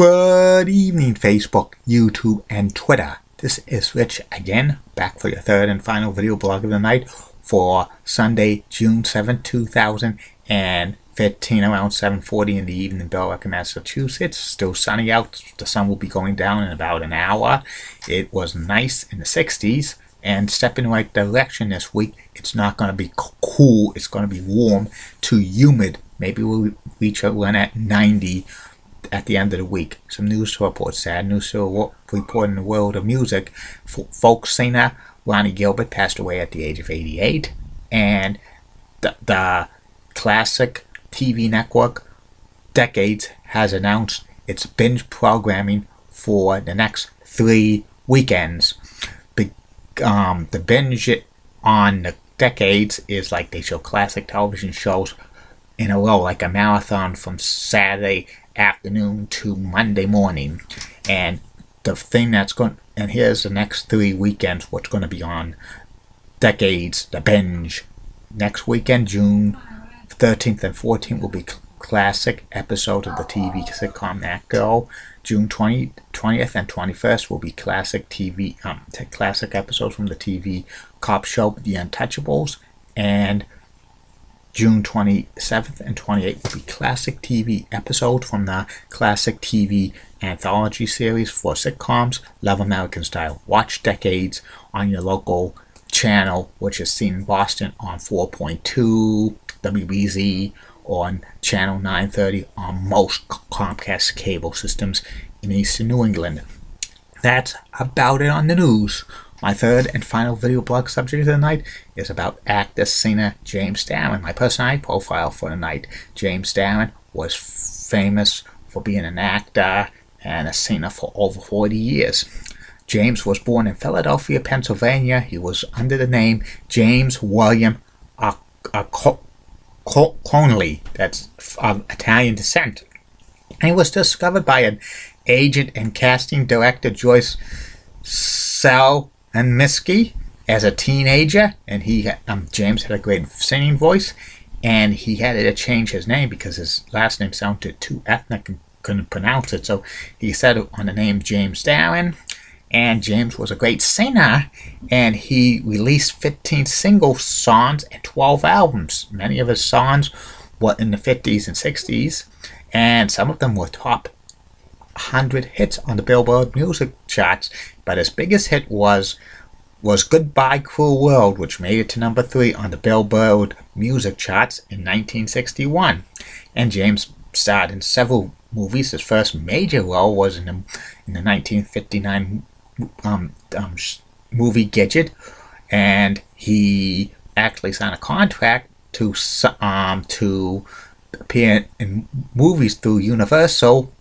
Good evening, Facebook, YouTube, and Twitter. This is Rich again, back for your third and final video blog of the night for Sunday, June 7th, 2015, around 7:40 in the evening in Billerica, Massachusetts. Still sunny out. The sun will be going down in about an hour. It was nice in the 60s and stepping in the right direction this week. It's not going to be cool. It's going to be warm to humid. Maybe we'll reach a run at 90 at the end of the week. Some news to report. Sad news to report in the world of music. Folk singer Ronnie Gilbert passed away at the age of 88. And the classic TV network Decades has announced its binge programming for the next 3 weekends. The binge on the Decades is like they show classic television shows in a row, like a marathon from Saturday afternoon to Monday morning. And the thing that's going, and here's the next 3 weekends what's going to be on Decades, the binge. Next weekend, June 13th and 14th, will be classic episodes of the TV sitcom That Girl. June 20th and 21st will be classic classic episodes from the TV cop show The Untouchables. And June 27th and 28th will be classic TV episodes from the classic TV anthology series for sitcoms Love American Style. Watch Decades on your local channel, which is seen in Boston on 4.2 WBZ, on channel 930 on most Comcast cable systems in Eastern New England. That's about it on the news. My third and final video blog subject of the night is about actor, singer James Darren. My personality profile for the night. James Darren was famous for being an actor and a singer for over 40 years. James was born in Philadelphia, Pennsylvania. He was under the name James William Conley, that's of Italian descent. And he was discovered by an agent and casting director, Joyce Salminsky, as a teenager. And James had a great singing voice, and he had to change his name because his last name sounded too ethnic and couldn't pronounce it. So he settled on the name James Darren. And James was a great singer, and he released 15 single songs and 12 albums. Many of his songs were in the 50s and 60s, and some of them were top 100 hits on the Billboard music charts. But his biggest hit was Goodbye Cruel World, which made it to number 3 on the Billboard music charts in 1961. And James starred in several movies. His first major role was in the 1959 movie Gidget, and he actually signed a contract to appear in movies through Universal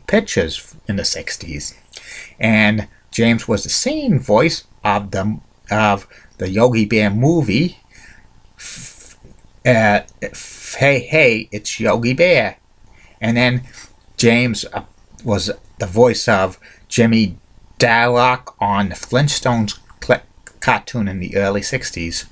Pictures in the 60s. And James was the singing voice of the Yogi Bear movie Hey Hey It's Yogi Bear. And then James was the voice of Jimmy Darroch on the Flintstones cartoon in the early 60s.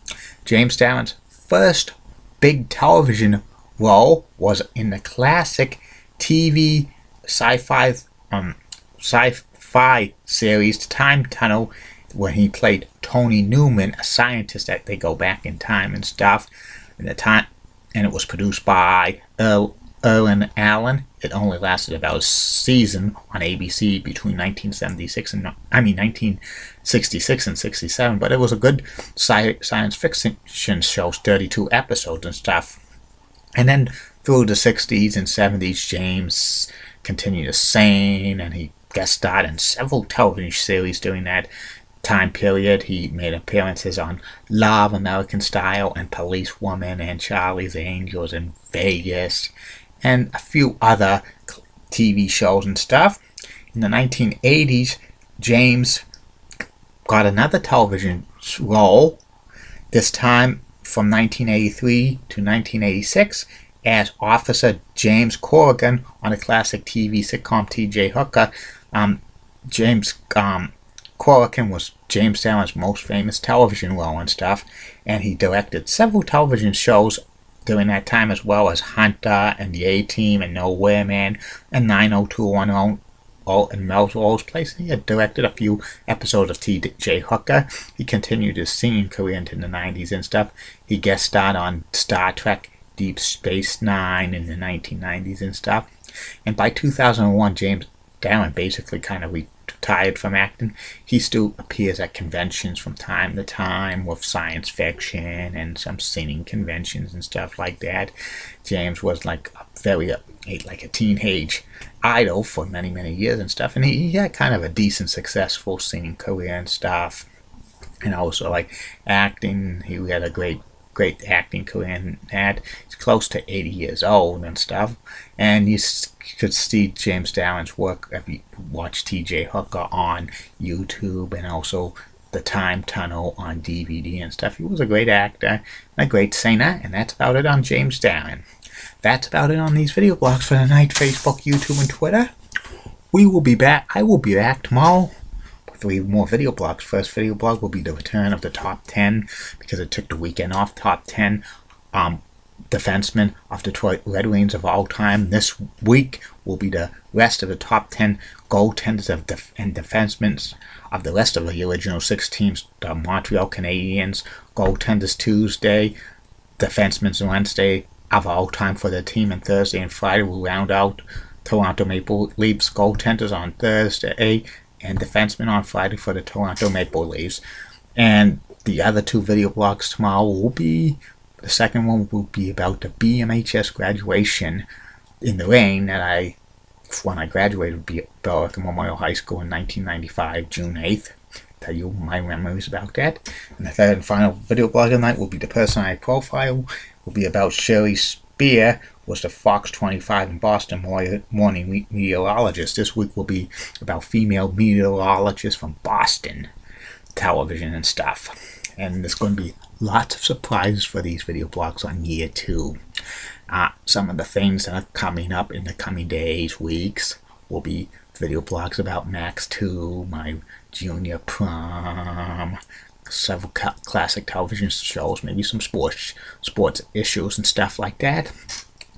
James Darren's first big television role was in the classic TV sci-fi series Time Tunnel, where he played Tony Newman, a scientist that they go back in time and stuff. And it was produced by Erwin Allen. It only lasted about a season on ABC between 1966 and 67, but it was a good science fiction show, 32 episodes and stuff. And then through the 60s and 70s, James continued to sing, and he guest starred in several television series during that time period. He made appearances on Love American Style and Policewoman and Charlie's Angels and Vegas, and a few other TV shows and stuff. In the 1980s, James got another television role, this time from 1983 to 1986, as Officer James Corrigan on a classic TV sitcom T.J. Hooker. James Corrigan was James Darren's most famous television role and stuff, and he directed several television shows during that time, as well as Hunter and the A-Team and Nowhere Man and 90210 in Melrose Place. He had directed a few episodes of T.J. Hooker. He continued his singing career into the 90s and stuff. He guest starred on Star Trek Deep Space Nine in the 1990s and stuff. And by 2001, James Darren basically kind of retired from acting. He still appears at conventions from time to time with science fiction and some singing conventions and stuff like that. James was like a teenage idol for many years and stuff, and he had kind of a decent, successful singing career and stuff, and also like acting. He had a great acting career, and he's close to 80 years old and stuff. And you could see James Darren's work if you watch T.J. Hooker on YouTube, and also The Time Tunnel on DVD and stuff. He was a great actor and a great singer, and that's about it on James Darren. That's about it on these video blogs for tonight. Facebook, YouTube, and Twitter. We will be back. I will be back tomorrow with 3 more video blogs. First video blog will be the return of the top 10, because it took the weekend off. Top 10 defensemen of Detroit Red Wings of all time. This week will be the rest of the top 10 goaltenders and defensemen of the rest of the original 6 teams. The Montreal Canadiens goaltenders Tuesday, defensemen Wednesday of all time for the team, and Thursday and Friday will round out Toronto Maple Leafs goaltenders on Thursday and defensemen on Friday for the Toronto Maple Leafs. And the other 2 video blogs tomorrow will be, the second one will be about the BMHS graduation in the rain that when I graduated Berwick Memorial High School in 1995, June 8th. Tell you my memories about that. And the third and final video blog of the night will be the person I profile. Will be about Shirley Spear, was the Fox 25 in Boston morning meteorologist. This week will be about female meteorologists from Boston television and stuff. And there's going to be lots of surprises for these video blogs on year 2. Some of the things that are coming up in the coming days, weeks, will be video blogs about Max 2, my junior prom, several classic television shows, maybe some sports issues and stuff like that.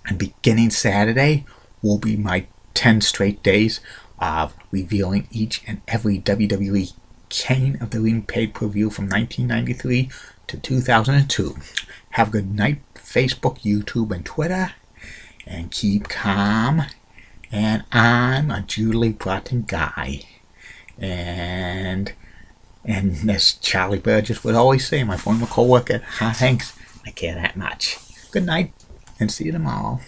And beginning Saturday will be my 10 straight days of revealing each and every WWE King of the Ring pay-per-view from 1993 to 2002. Have a good night, Facebook, YouTube, and Twitter, and keep calm. And I'm a Julie Broughton guy. And as Charlie Burgess would always say, my former co-worker, thanks, I care that much. Good night, and see you tomorrow.